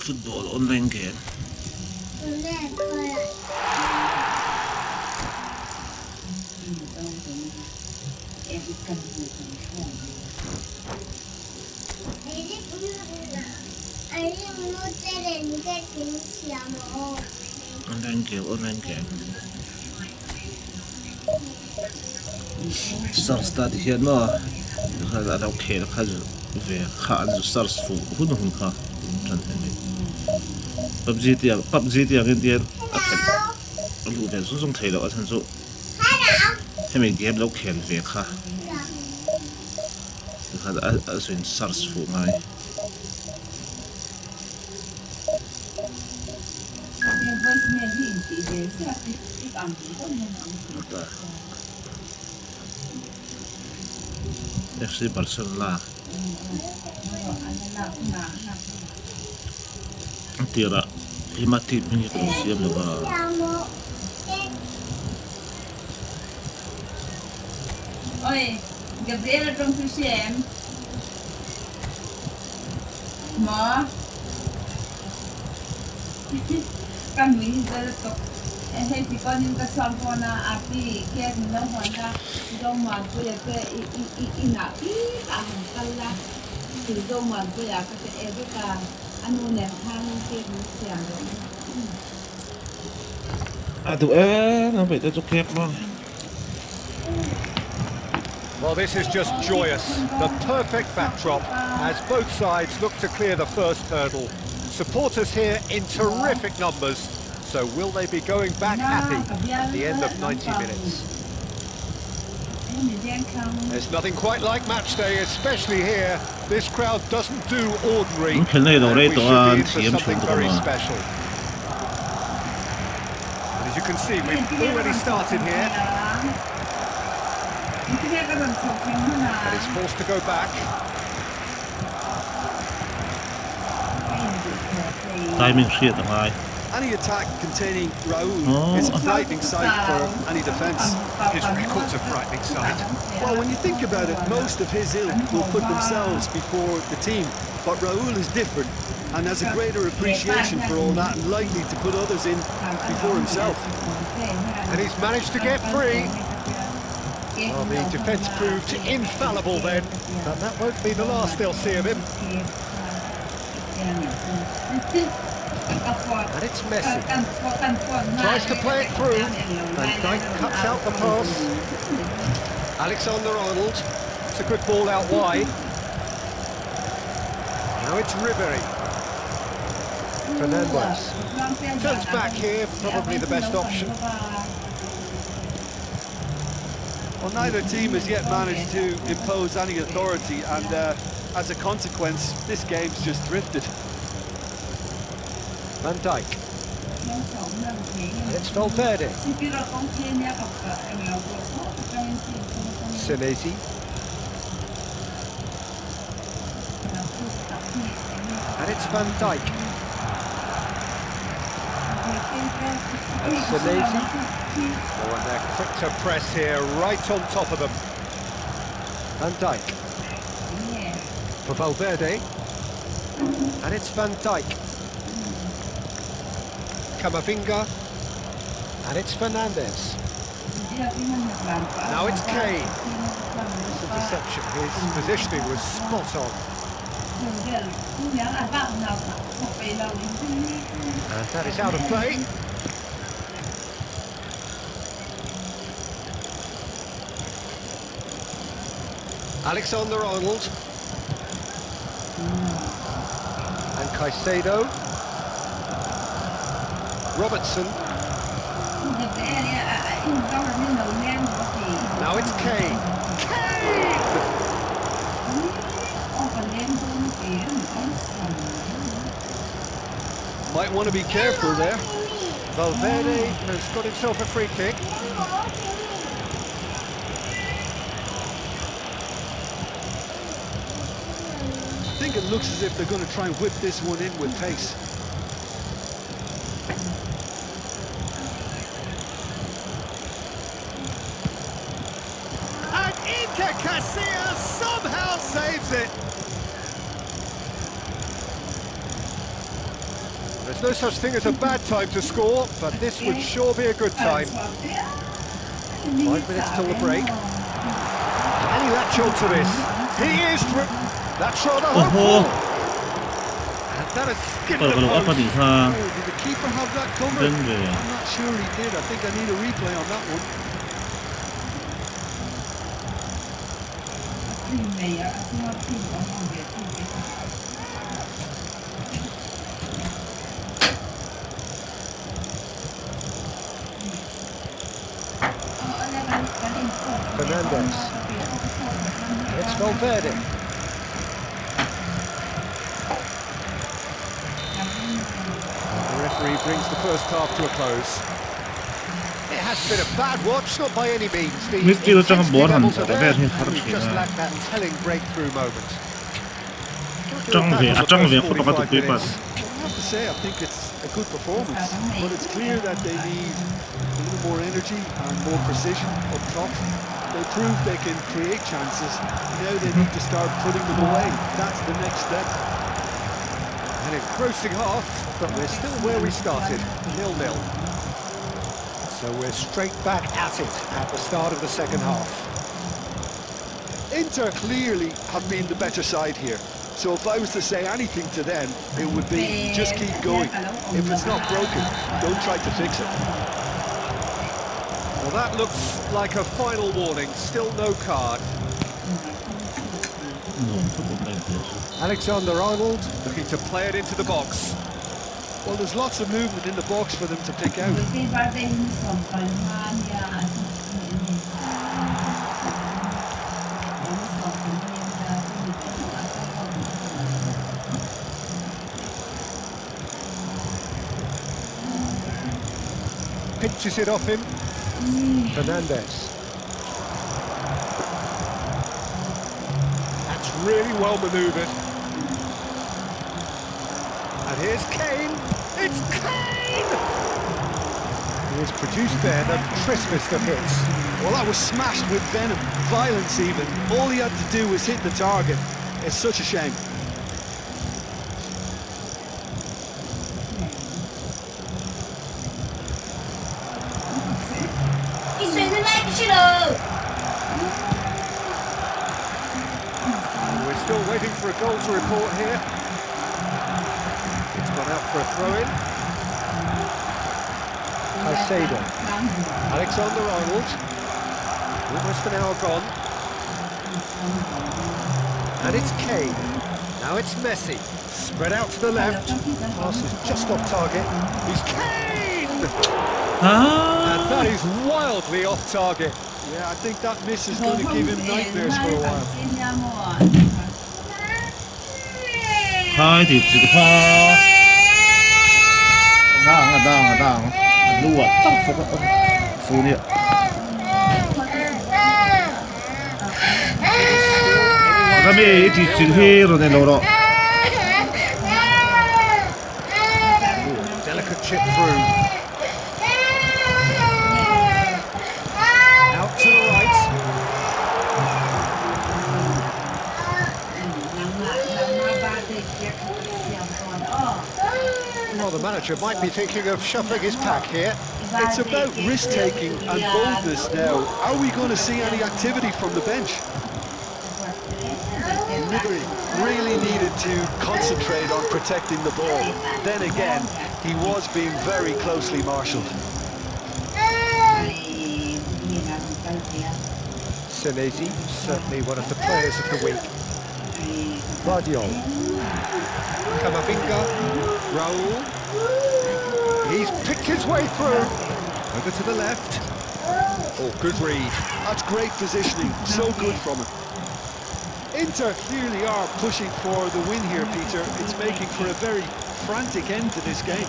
football online game. Online game. Stars ta thì hiện mà khá là ok khá về khá là stars phụ hun hun khá chân này PUBG thì anh đi lúc về số dùng thấy là anh số hay mình game lâu khéo về khá là xin stars phụ ngay FC Barcelona tira imati mingi siam lo ba oi Gabriela trong thư xem mà kan mi giờ to hay thì con những cái sản phẩm na api kia mình đâu hoàn ra đâu mà tôi cái ina à cái là từ đâu mà tôi cái cái anh nè hàng kia mình xem à tụi nó phải cho kẹp mà. Well, this is just joyous. The perfect backdrop as both sides look to clear the first hurdle. Supporters here in terrific numbers. So will they be going back happy at the end of 90 minutes? There's nothing quite like match day, especially here. This crowd doesn't do ordinary, and we should be in for something very special. And as you can see, we've already started here. And it's forced to go back. Timing shit high. Any attack containing Raul is a frightening sight for any defence. His record's a frightening sight. Well, when you think about it, most of his ilk will put themselves before the team. But Raul is different and has a greater appreciation for all that and likely to put others in before himself. And he's managed to get free. Well, the defence proved infallible then, but that won't be the last they'll see of him. And it's Messi. Tries to play it through. Van Dijk cuts out the pass. Alexander-Arnold. It's a good ball out wide. Now it's Ribery. Fernandes. Turns back here, probably the best option. Well, neither team has yet managed to impose any authority, and as a consequence, this game's just drifted. Van Dijk. And it's Valverde. Senesi. And it's Van Dijk. And Senesi. Oh, and they're quick to press here, right on top of them. Van Dijk. For Valverde. And it's Van Dijk. Camavinga, and it's Fernandes. Now it's Kane. It's a deception. His positioning was spot on. And that is out of play. Alexander-Arnold. And Caicedo. Robertson. Now it's Kane. Kane! Might want to be careful there. Valverde has got himself a free kick. I think it looks as if they're going to try and whip this one in with pace. Casillas somehow saves it. There's no such thing as a bad time to score, but this would sure be a good time. 5 minutes till the break. Any latch on to this? He is through. That's rather hopeful. And that has skipped the post. Did the keeper have that covered? I'm not sure he did. I think I need a replay on that one. Fernandez. It's Valverde. The referee brings the first half to a close. It has been a bad watch, not by any means. The intensity levels are there, and we just lack that telling breakthrough moment. I have to say, I think it's a good performance, but it's clear that they need a little more energy and more precision up top. They proved they can create chances. Now they need to start putting them away. That's the next step. An engrossing half, but we're still where we started, 0-0. So we're straight back at it at the start of the second half. Inter clearly have been the better side here. So if I was to say anything to them, it would be just keep going. If it's not broken, don't try to fix it. Well, that looks like a final warning. Still no card. Alexander-Arnold looking to play it into the box. Well, there's lots of movement in the box for them to pick out. Pinches it off him. Fernandez. That's really well manoeuvred. And here's Kane. It's Kane! He has produced there the crispest of hits. Well, that was smashed with venom, violence even. All he had to do was hit the target. It's such a shame. We're still waiting for a goal to report here. It's gone out for a throw-in. Caicedo. Alexander-Arnold. Almost an hour gone. And it's Kane. Now it's Messi. Spread out to the left. Pass is just off target. He's Kane! And that is wildly off target. Yeah, I think that miss is going to give him nightmares for a while. Delicate chip through. Out to the right. Well, the manager might be thinking of shuffling his pack here. It's about risk-taking and boldness now. Are we going to see any activity from the bench? Really needed to concentrate on protecting the ball. Then again, he was being very closely marshalled. Senesi, certainly one of the players of the week. Guardiol. Camavinga. Raul. He's picked his way through. Over to the left. Oh, good read. That's great positioning. So good from him. Inter clearly are pushing for the win here, Peter. It's making for a very frantic end to this game.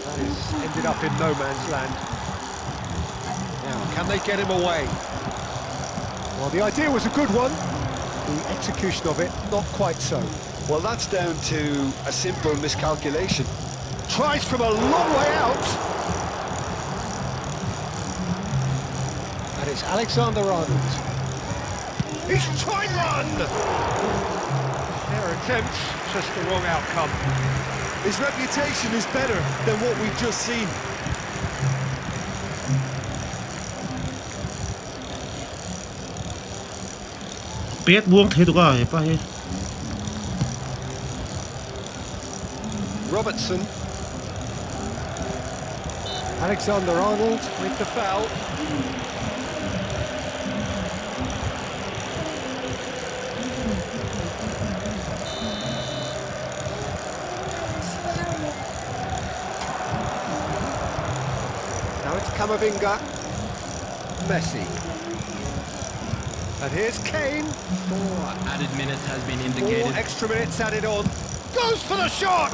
That is ended up in no man's land. Now, can they get him away? Well, the idea was a good one. The execution of it, not quite so. Well, that's down to a simple miscalculation. Tries from a long way out. And it's Alexander-Arnold. He's tried one! Their attempt, just the wrong outcome. His reputation is better than what we've just seen. Biết buông thế được rồi, phải. Robertson. Alexander-Arnold with the foul. Now it's Camavinga. Messi. And here's Kane. 4 added minutes has been indicated. 4 extra minutes added on. Goes for the shot!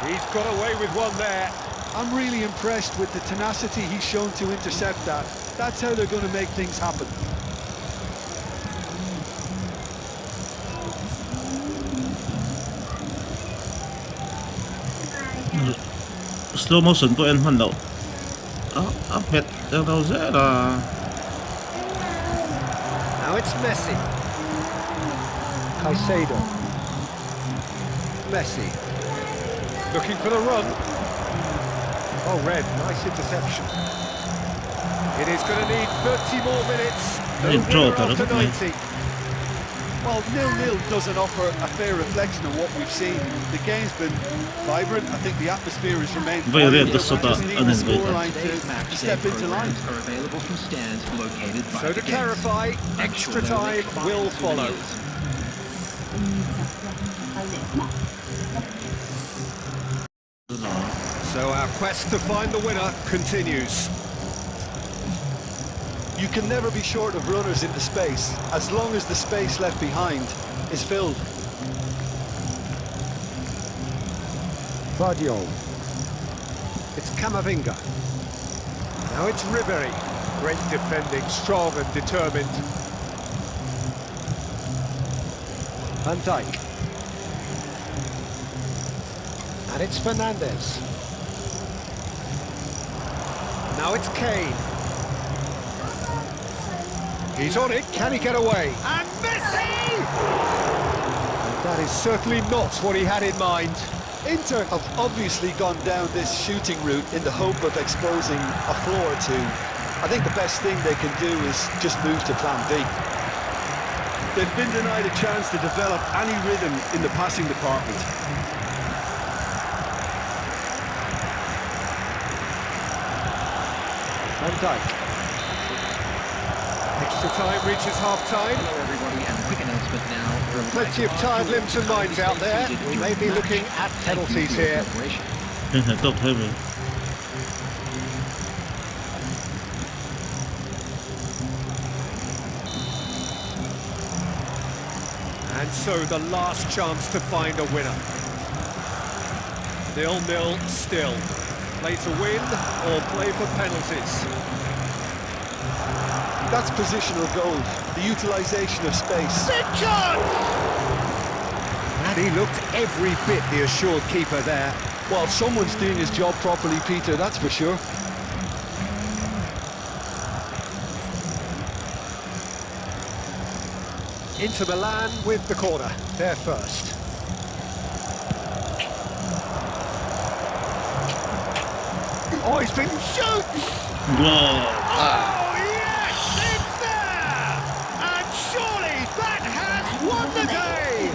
He's got away with one there. I'm really impressed with the tenacity he's shown to intercept that. That's how they're going to make things happen. Slow motion tụi em hoạt động. Áp mệt đâu dễ là. Now it's Messi. Caicedo. Messi. Looking for the run. Oh, Red, nice interception. It is going to need 30 more minutes. No winner after 90. Well, 0-0 doesn't offer a fair reflection of what we've seen. The game's been vibrant. I think the atmosphere has remained Very just need the scoreline to step into line. Are available from stands located by So to clarify, extra time will follow. So our quest to find the winner continues. You can never be short of runners into space, as long as the space left behind is filled. Guardiola. It's Camavinga. Now it's Ribery. Great defending, strong and determined. Van Dijk. And it's Fernandez. Now it's Kane. He's on it, can he get away? And Messi! And that is certainly not what he had in mind. Inter have obviously gone down this shooting route in the hope of exposing a flaw or two. I think the best thing they can do is just move to plan B. They've been denied a chance to develop any rhythm in the passing department. Van Dijk. Extra time reaches half-time. Hello everybody, and a quick announcement now. Plenty of tired limbs and minds out there. We may be looking at penalties here. Tốt thế vậy. And so the last chance to find a winner. 0-0 still. Play to win or play for penalties. That's positional gold, the utilisation of space. Big chance! And he looked every bit the assured keeper there. Well, someone's doing his job properly, Peter, that's for sure. Inter Milan with the corner, they're first. Oh, he's been shoots! Wow. Oh, yes, it's there! And surely that has won the day!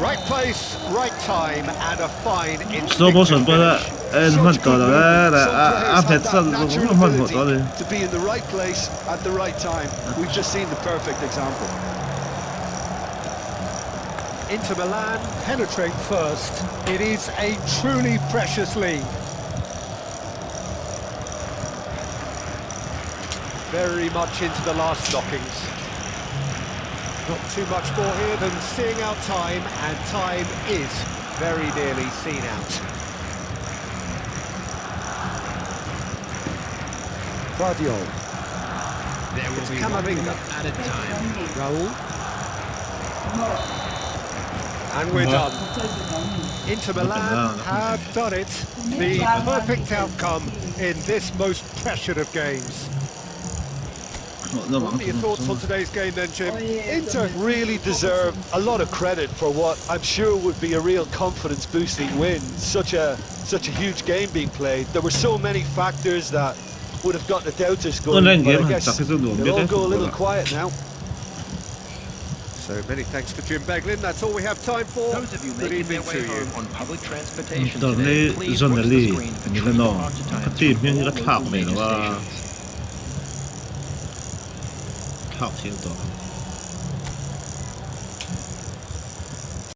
Right place, right time, and a fine Slow motion instinctive på finish. en håndskade Some där. players Áp have mệt that så natural man ability hårt det. to be in the right place at the right time. We've just seen the perfect example. Inter Milan penetrate first. It is a truly precious lead. Very much into the last knockings. Not too much more here than seeing out time, and time is very nearly seen out. Guardiola. There will It's be Camavinga. added time. Raul. And we're done. Inter Milan have done it. The perfect outcome in this most pressured of games. What are your thoughts on today's game then, Jim? Inter really deserve a lot of credit for what I'm sure would be a real confidence-boosting win. Such a huge game being played. There were so many factors that would have got the doubters going, but I guess they'll all go a little quiet now. So many thanks to Jim Beglin. That's all we have time for. Those of you Good making their evening way to you. home on public transportation Tao today, này please dân watch là the li, screen for như train thế nào? departure Cái times tìm from những all cái local thảo này major là stations. thảo thiên tổ.